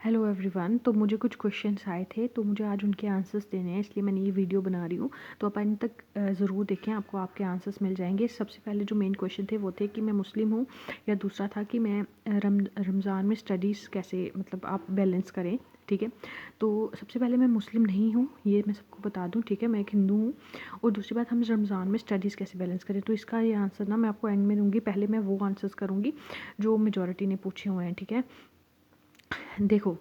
Hello everyone. तो मुझे कुछ क्वेश्चंस आए थे, तो मुझे आज उनके आंसर्स देने हैं, इसलिए मैंने ये वीडियो बना रही हूँ। तो आप अंत तक ज़रूर देखें, आपको आपके आंसर्स मिल जाएंगे। सबसे पहले जो मेन क्वेश्चन थे वो थे कि मैं मुस्लिम हूँ, या दूसरा था कि मैं रमज़ान में स्टडीज़ कैसे मतलब आप बैलेंस करें। ठीक है, तो सबसे पहले मैं मुस्लिम नहीं हूँ, ये मैं सबको बता दूँ। ठीक है, मैं एक हिंदू हूँ। और दूसरी बात, हम रमज़ान में स्टडीज़ कैसे बैलेंस करें, तो इसका ये आंसर ना मैं आपको एंड में दूँगी। पहले मैं वो आंसर्स करूँगी जो मेजॉरिटी ने पूछे हुए हैं। ठीक है, देखो,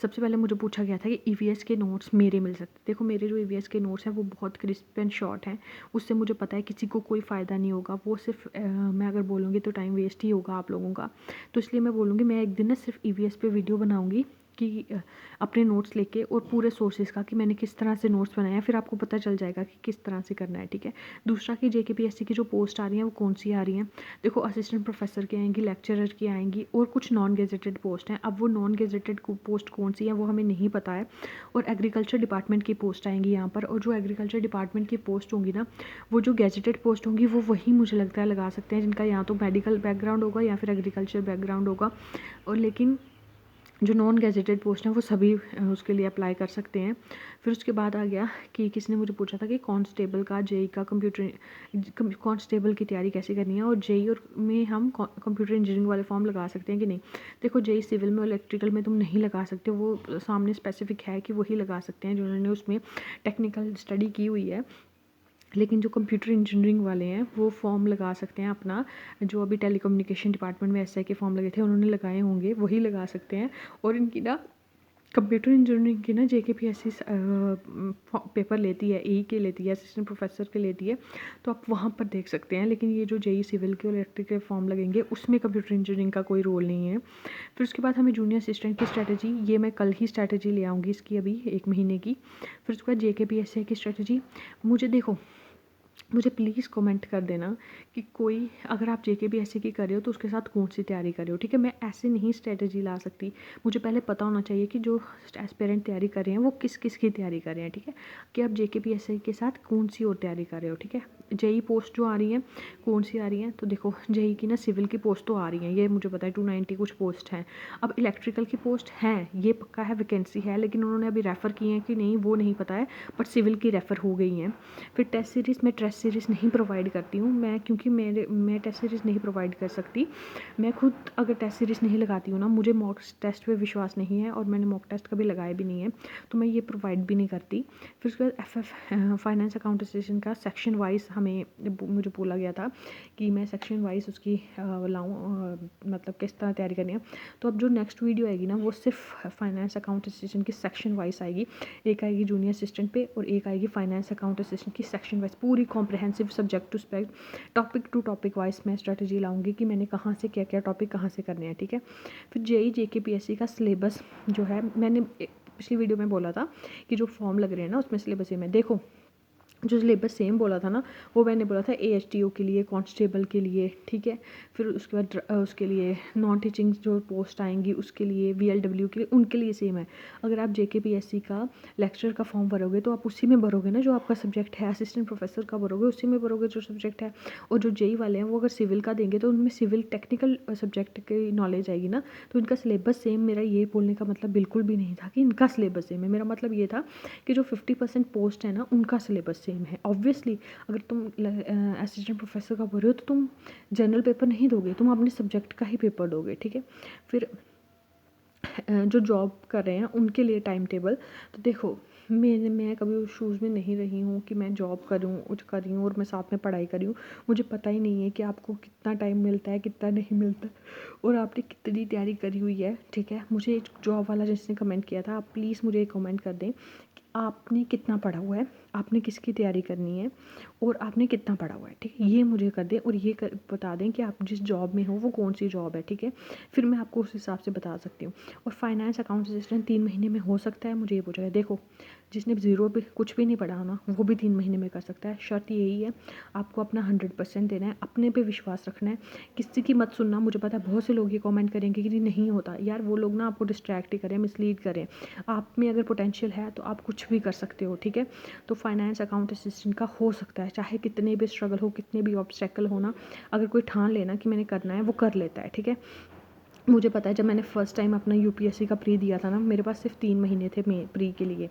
सबसे पहले मुझे पूछा गया था कि ईवीएस के नोट्स मेरे मिल सकते। देखो, मेरे जो ईवीएस के नोट्स हैं वो बहुत क्रिस्प एंड शॉर्ट हैं। उससे मुझे पता है किसी को कोई फ़ायदा नहीं होगा। वो सिर्फ मैं अगर बोलूँगी तो टाइम वेस्ट ही होगा आप लोगों का। तो इसलिए मैं बोलूँगी, मैं एक दिन ना सिर्फ ईवीएस पे वीडियो बनाऊँगी कि अपने नोट्स लेके और पूरे सोर्सेज़ का, कि मैंने किस तरह से नोट्स बनाए हैं। फिर आपको पता चल जाएगा कि किस तरह से करना है। ठीक है, दूसरा कि जेकेपीएससी की जो पोस्ट आ रही हैं वो कौन सी आ रही हैं। देखो, असिस्टेंट प्रोफेसर की आएंगी, लेक्चरर की आएंगी, और कुछ नॉन गेजेटेड पोस्ट हैं। अब वो नॉन गेजेटेड पोस्ट कौन सी है वो हमें नहीं पता है। और एग्रीकल्चर डिपार्टमेंट की पोस्ट आएंगी यहाँ पर। और जो एग्रीकल्चर डिपार्टमेंट की पोस्ट होंगी ना, वो जो गेजेटेड पोस्ट होंगी वो वही मुझे लगता है लगा सकते हैं, जिनका या तो मेडिकल बैकग्राउंड होगा या फिर एग्रीकल्चर बैकग्राउंड होगा। और लेकिन जो नॉन गेजेटेड पोस्ट हैं वो सभी उसके लिए अप्लाई कर सकते हैं। फिर उसके बाद आ गया कि किसने मुझे पूछा था कि कांस्टेबल का, जेई का, कांस्टेबल की तैयारी कैसे करनी है, और जेई और में हम कंप्यूटर इंजीनियरिंग वाले फॉर्म लगा सकते हैं कि नहीं। देखो, जेई सिविल में और इलेक्ट्रिकल में तुम नहीं लगा सकते, वो सामने स्पेसिफिक है कि वही लगा सकते हैं जिन्होंने उसमें टेक्निकल स्टडी की हुई है। लेकिन जो कंप्यूटर इंजीनियरिंग वाले हैं वो फॉर्म लगा सकते हैं अपना, जो अभी टेलीकम्युनिकेशन डिपार्टमेंट में एसआई के फॉर्म लगे थे उन्होंने लगाए होंगे, वही लगा सकते हैं। और इनकी ना कंप्यूटर इंजीनियरिंग की ना जेकेपीएससी पेपर लेती है, ए के लेती है, असिस्टेंट प्रोफेसर के लेती है, तो आप वहाँ पर देख सकते हैं। लेकिन ये जो जेई सिविल के और इलेक्ट्रिक के फॉर्म लगेंगे उसमें कंप्यूटर इंजीनियरिंग का कोई रोल नहीं है। फिर उसके बाद हमें जूनियर असिस्टेंट की स्ट्रैटेजी, ये मैं कल ही स्ट्रैटेजी ले आऊँगी इसकी, अभी 1 महीने की। फिर उसके बाद जेकेपीएससी की स्ट्रैटेजी, मुझे देखो, मुझे प्लीज़ कमेंट कर देना कि कोई, अगर आप जेकेपीएससी की कर रहे हो तो उसके साथ कौन सी तैयारी कर रहे हो। ठीक है, मैं ऐसे नहीं स्ट्रेटजी ला सकती। मुझे पहले पता होना चाहिए कि जो एस्पिरेंट तैयारी कर रहे हैं वो किस किस की तैयारी कर रहे हैं। ठीक है, कि आप जेकेपीएससी के साथ कौन सी और तैयारी कर रहे हो। ठीक है, जेई पोस्ट जो आ रही हैं कौन सी आ रही हैं, तो देखो, जेई की ना सिविल की पोस्ट तो आ रही हैं, ये मुझे पता है 290 कुछ पोस्ट हैं। अब इलेक्ट्रिकल की पोस्ट हैं, ये पक्का है, वैकेंसी है, लेकिन उन्होंने अभी रेफ़र की हैं कि नहीं वो नहीं पता है, बट सिविल की रेफ़र हो गई हैं। फिर टेस्ट सीरीज़, मैं टेस्ट सीरीज़ नहीं प्रोवाइड करती हूँ मैं, क्योंकि मैं टेस्ट सीरीज़ नहीं प्रोवाइड कर सकती। मैं खुद अगर टेस्ट सीरीज़ नहीं लगाती हूँ ना, मुझे मॉक टेस्ट पे विश्वास नहीं है, और मैंने मॉक टेस्ट कभी लगाए भी नहीं है, तो मैं ये प्रोवाइड भी नहीं करती। फिर उसके बाद फाइनेंस अकाउंट एसोसिएशन का सेक्शन वाइज हमें मुझे बोला गया था कि मैं सेक्शन वाइज उसकी लाऊँ, मतलब किस तरह तैयारी करनी है। तो अब जो नेक्स्ट वीडियो आएगी ना वो सिर्फ फाइनेंस अकाउंट एसोसिएशन की सेक्शन वाइज आएगी। एक आएगी जूनियर असिस्टेंट पे और एक आएगी फाइनेंस अकाउंट असिस्टेंट की सेक्शन वाइज, पूरी comprehensive subject to subject, topic to topic wise मैं स्ट्रेटजी लाऊंगी कि मैंने कहाँ से क्या क्या टॉपिक कहाँ से करने हैं। ठीक है, फिर जेई जेकेपीएससी का सिलेबस जो है, मैंने पिछली वीडियो में बोला था कि जो फॉर्म लग रहे हैं ना उसमें सिलेबस सेम है। देखो, जो सिलेबस सेम बोला था ना, वो मैंने बोला था एएचटीओ के लिए, कांस्टेबल के लिए। ठीक है, फिर उसके बाद उसके लिए नॉन टीचिंग जो पोस्ट आएंगी उसके लिए, वीएलडब्ल्यू के लिए, उनके लिए सेम है। अगर आप जेकेपीएससी का लेक्चर का फॉर्म भरोगे तो आप उसी में भरोगे ना जो आपका सब्जेक्ट है, असिस्टेंट प्रोफेसर का भरोगे उसी में भरोगे जो सब्जेक्ट है। और जो जेई वाले हैं वो अगर सिविल का देंगे तो उनमें सिविल टेक्निकल सब्जेक्ट की नॉलेज आएगी ना, तो इनका सिलेबस सेम। मेरा ये बोलने का मतलब बिल्कुल भी नहीं था कि इनका सिलेबस सेम है, मेरा मतलब ये था कि जो 50% पोस्ट है ना उनका सिलेबस सेम है। ऑब्वियसली अगर तुम असिस्टेंट प्रोफेसर का बोल रहे हो तो तुम जनरल पेपर नहीं दोगे, तुम अपने सब्जेक्ट का ही पेपर दोगे। ठीक है, फिर जो जॉब कर रहे हैं उनके लिए टाइम टेबल, तो देखो, मैं कभी उस शूज़ में नहीं रही हूँ कि मैं जॉब करूँ कुछ कर रही हूँ और मैं साथ में पढ़ाई कर रही हूँ। मुझे पता ही नहीं है कि आपको कितना टाइम मिलता है कितना नहीं मिलता और आपने कितनी तैयारी करी हुई है। ठीक है, मुझे जॉब वाला जिसने कमेंट किया था, आप प्लीज़ मुझे कमेंट कर दें कि आपने कितना पढ़ा हुआ है, आपने किसकी तैयारी करनी है और आपने कितना पढ़ा हुआ है। ठीक है, ये मुझे कर दें और ये बता दें कि आप जिस जॉब में हो वो कौन सी जॉब है। ठीक है, फिर मैं आपको उस हिसाब से बता सकती हूँ। और फाइनेंस अकाउंट असिस्टेंट 3 महीने में हो सकता है, मुझे ये पूछा है। देखो, जिसने ज़ीरो भी कुछ भी नहीं पढ़ा हो ना वो भी 3 महीने में कर सकता है। शर्त यही है, आपको अपना 100% देना है, अपने पे विश्वास रखना है, किसी की मत सुनना। मुझे पता है बहुत से लोग ये कमेंट करेंगे कि नहीं होता। यार, वो लोग ना आपको डिस्ट्रैक्ट ही करें, मिसलीड करें। आप में अगर पोटेंशियल है तो आप कुछ भी कर सकते हो। ठीक है, तो फाइनेंस अकाउंट असिस्टेंट का हो सकता है, चाहे कितने भी स्ट्रगल हो, कितने भी ऑब्स्टेकल हो ना, अगर कोई ठान लेना कि मैंने करना है वो कर लेता है। ठीक है, मुझे पता है जब मैंने फ़र्स्ट टाइम अपना यूपीएससी का प्री दिया था ना, मेरे पास सिर्फ 3 महीने थे मैं प्री के लिए।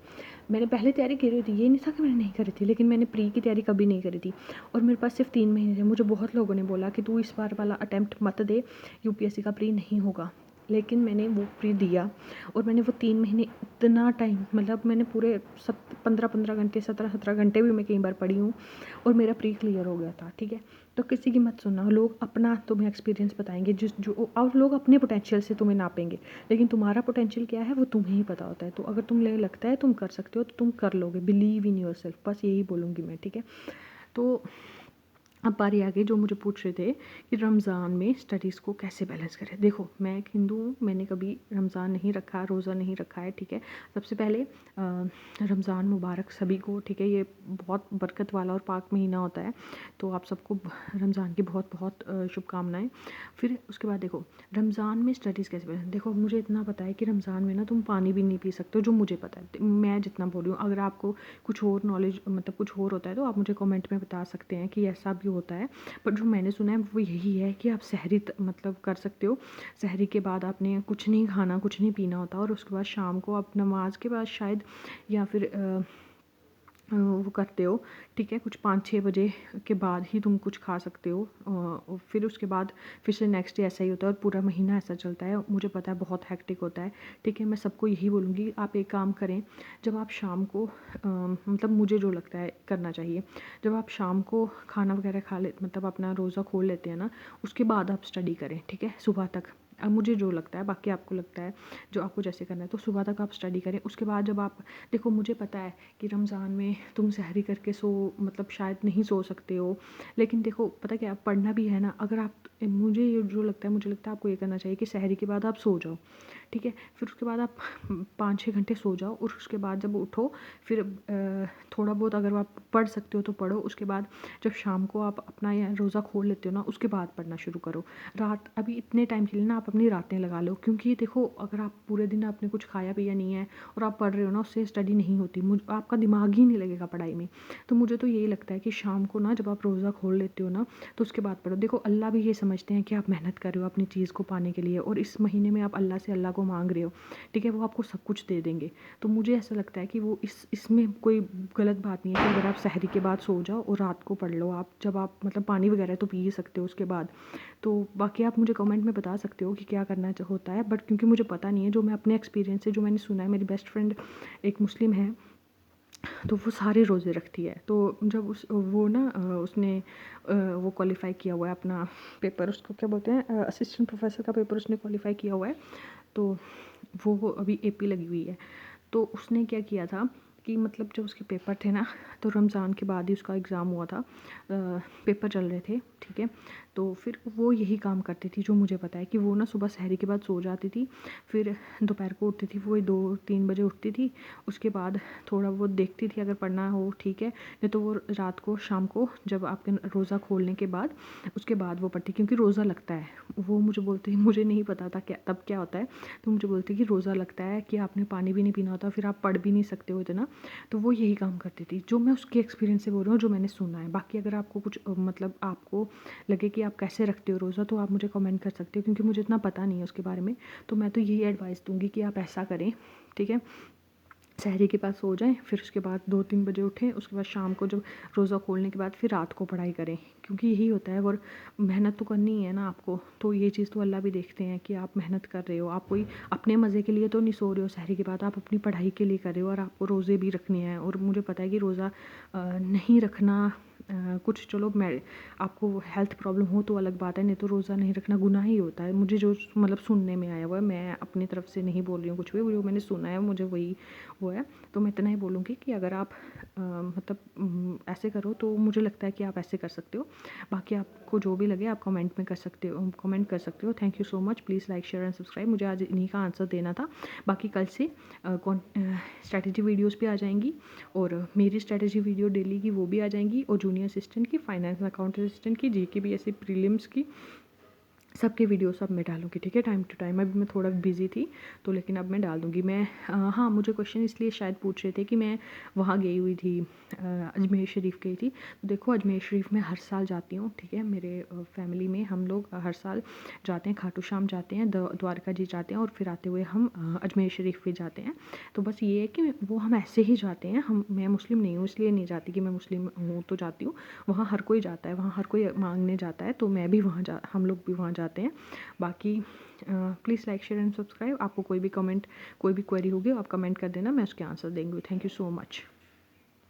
मैंने पहले तैयारी करी हुई थी, ये नहीं था कि मैंने नहीं करी थी, लेकिन मैंने प्री की तैयारी कभी नहीं करी थी और मेरे पास सिर्फ 3 महीने थे। मुझे बहुत लोगों ने बोला कि तू इस बार वाला अटेम्प्ट मत दे, यूपीएससी का प्री नहीं होगा। लेकिन मैंने वो प्री दिया और मैंने वो 3 महीने इतना टाइम, मतलब मैंने पूरे 15-15 घंटे, 17-17 घंटे भी मैं कई बार पढ़ी हूँ और मेरा प्री क्लियर हो गया था, ठीक है। तो किसी की मत सुनना, लोग अपना तुम्हें एक्सपीरियंस बताएंगे, जिस जो और लोग अपने पोटेंशियल से तुम्हें नापेंगे, लेकिन तुम्हारा पोटेंशियल क्या है वो तुम्हें ही पता होता है। तो अगर तुम्हें लगता है तुम कर सकते हो तो तुम कर लोगे, बिलीव इन योर सेल्फ, बस यही बोलूँगी मैं, ठीक है। तो अब बारी आ गई जो मुझे पूछ रहे थे कि रमज़ान में स्टडीज़ को कैसे बैलेंस करें। देखो, मैं एक हिंदू हूँ, मैंने कभी रमज़ान नहीं रखा, रोज़ा नहीं रखा है, ठीक है। सबसे पहले रमज़ान मुबारक सभी को, ठीक है। ये बहुत बरकत वाला और पाक महीना होता है, तो आप सबको रमज़ान की बहुत बहुत शुभकामनाएं। फिर उसके बाद देखो, रमज़ान में स्टडीज़ कैसे बैलेंस, देखो मुझे इतना पता है कि रमज़ान में ना तुम पानी भी नहीं पी सकते हो, जो मुझे पता है, मैं जितना बोल रही हूँ। अगर आपको कुछ और नॉलेज, मतलब कुछ और होता है, तो आप मुझे कमेंट में बता सकते हैं कि ऐसा भी होता है। पर जो मैंने सुना है वो यही है कि आप सहरी मतलब कर सकते हो। सहरी के बाद आपने कुछ नहीं खाना, कुछ नहीं पीना होता, और उसके बाद शाम को आप नमाज के बाद शायद, या फिर वो करते हो, ठीक है। कुछ 5-6 बजे के बाद ही तुम कुछ खा सकते हो, और फिर उसके बाद फिर से नेक्स्ट डे ऐसा ही होता है और पूरा महीना ऐसा चलता है। मुझे पता है बहुत हैक्टिक होता है, ठीक है। मैं सबको यही बोलूँगी, आप एक काम करें, जब आप शाम को मतलब मुझे जो लगता है करना चाहिए, जब आप शाम को खाना वगैरह खा ले, मतलब अपना रोज़ा खोल लेते हैं ना, उसके बाद आप स्टडी करें, ठीक है, सुबह तक। अब मुझे जो लगता है, बाकी आपको लगता है जो आपको जैसे करना है, तो सुबह तक आप स्टडी करें। उसके बाद जब आप, देखो मुझे पता है कि रमज़ान में तुम सहरी करके सो, मतलब शायद नहीं सो सकते हो, लेकिन देखो पता क्या, पढ़ना भी है ना। अगर आप, मुझे ये जो लगता है, मुझे लगता है आपको ये करना चाहिए कि सहरी के बाद आप सो जाओ, ठीक है। फिर उसके बाद आप 5-6 घंटे सो जाओ, और उसके बाद जब उठो, फिर थोड़ा बहुत अगर आप पढ़ सकते हो तो पढ़ो। उसके बाद जब शाम को आप अपना रोज़ा खोल लेते हो ना, उसके बाद पढ़ना शुरू करो। रात, अभी इतने टाइम के लिए ना आप अपनी रातें लगा लो, क्योंकि देखो अगर आप पूरे दिन आपने कुछ खाया पिया नहीं है और आप पढ़ रहे हो ना, उससे स्टडी नहीं होती, आपका दिमाग ही नहीं लगेगा पढ़ाई में। तो मुझे तो यही लगता है कि शाम को ना जब आप रोज़ा खोल लेते हो ना, तो उसके बाद पढ़ो। देखो अल्लाह भी ये समझते हैं कि आप मेहनत कर रहे हो अपनी चीज़ को पाने के लिए, और इस महीने में आप अल्लाह से अल्लाह को मांग रहे हो, ठीक है, वो आपको सब कुछ दे देंगे। तो मुझे ऐसा लगता है कि वो इसमें कोई गलत बात नहीं है कि अगर आप सहरी के बाद सो जाओ और रात को पढ़ लो, आप जब आप मतलब पानी वगैरह तो पी ही सकते हो उसके बाद। तो बाकी आप मुझे कमेंट में बता सकते हो कि क्या करना होता है, बट क्योंकि मुझे पता नहीं है, जो मैं अपने एक्सपीरियंस से जो मैंने सुना है, मेरी बेस्ट फ्रेंड एक मुस्लिम है, तो वो सारे रोज़े रखती है। तो जब वो ना उसने वो क्वालिफ़ाई किया हुआ है अपना पेपर, उसको क्या बोलते हैं, असिस्टेंट प्रोफेसर का पेपर उसने क्वालिफ़ाई किया हुआ है। तो वो अभी एपी लगी हुई है। तो उसने क्या किया था कि मतलब जब उसके पेपर थे ना, तो रमज़ान के बाद ही उसका एग्ज़ाम हुआ था, पेपर चल रहे थे, ठीक है। तो फिर वो यही काम करती थी, जो मुझे पता है कि वो ना सुबह सहरी के बाद सो जाती थी, फिर दोपहर को उठती थी, वो 2-3 बजे उठती थी। उसके बाद थोड़ा बहुत देखती थी, अगर पढ़ना हो ठीक है, नहीं तो वो रात को, शाम को जब आपके रोज़ा खोलने के बाद, उसके बाद वो पढ़ती, क्योंकि रोज़ा लगता है। वो मुझे बोलती, मुझे नहीं पता था क्या तब क्या होता है, तो मुझे बोलती कि रोज़ा लगता है कि आपने पानी भी नहीं पीना होता, फिर आप पढ़ भी नहीं सकते हो इतना। तो वो यही काम करती थी, जो मैं उसके एक्सपीरियंस से बोल रही हूँ, जो मैंने सुना है। बाकी अगर आपको कुछ मतलब आपको लगे कि आप कैसे रखते हो रोज़ा, तो आप मुझे कमेंट कर सकते हो, क्योंकि मुझे इतना पता नहीं है उसके बारे में। तो मैं तो यही एडवाइस दूँगी कि आप ऐसा करें, ठीक है। सहरी के बाद सो जाएँ, फिर उसके बाद 2-3 बजे उठें, उसके बाद शाम को जब रोज़ा खोलने के बाद फिर रात को पढ़ाई करें, क्योंकि यही होता है। और मेहनत तो करनी ही है ना आपको, तो ये चीज़ तो अल्लाह भी देखते हैं कि आप मेहनत कर रहे हो। आप कोई अपने मज़े के लिए तो नहीं सो रहे हो सहरी के बाद, आप अपनी पढ़ाई के लिए कर रहे हो, और आपको रोज़े भी रखने हैं। और मुझे पता है कि रोज़ा नहीं रखना, कुछ चलो, मैं आपको हेल्थ प्रॉब्लम हो तो अलग बात है, नहीं तो रोज़ा नहीं रखना गुनाह ही होता है। मुझे जो मतलब सुनने में आया हुआ है, मैं अपनी तरफ से नहीं बोल रही हूँ कुछ भी, जो मैंने सुना है मुझे वही वो है। तो मैं इतना ही बोलूँगी कि अगर आप मतलब ऐसे करो, तो मुझे लगता है कि आप ऐसे कर सकते हो। बाकी आपको जो भी लगे आप कमेंट में कर सकते हो, कमेंट कर सकते हो। Thank you so much, please like share and subscribe. मुझे आज इन्हीं का आंसर देना था। बाकी कल से स्ट्रैटेजी वीडियोस भी आ जाएंगी, और मेरी स्ट्रैटेजी वीडियो डेली की वो भी आ जाएंगी, और जूनियर असिस्टेंट की, फाइनेंस अकाउंट असिस्टेंट की, जीके बीएससी प्रीलिम्स की, सबके वीडियोस अब मैं डालूँगी, ठीक है, टाइम टू टाइम। अभी मैं थोड़ा बिज़ी थी तो, लेकिन अब मैं डाल दूँगी। मैं हाँ, मुझे क्वेश्चन इसलिए शायद पूछ रहे थे कि मैं वहाँ गई हुई थी, अजमेर शरीफ़ गई थी। तो देखो, अजमेर शरीफ़ मैं हर साल जाती हूँ, ठीक है। मेरे फैमिली में हम लोग हर साल जाते हैं, खाटू श्याम जाते हैं, द्वारका जी जाते हैं, और फिर आते हुए हम अजमेर शरीफ़ भी जाते हैं। तो बस ये है कि वो हम ऐसे ही जाते हैं, मैं मुस्लिम नहीं हूँ इसलिए नहीं जाती कि मैं मुस्लिम हूँ तो जाती हूँ। वहाँ हर कोई जाता है, वहाँ हर कोई मांगने जाता है, तो मैं भी वहाँ हम लोग भी वहाँ जाते हैं। बाकी please like share and subscribe. आपको कोई भी कमेंट, कोई भी क्वेरी होगी आप कमेंट कर देना, मैं उसके आंसर देंगी। Thank you so much.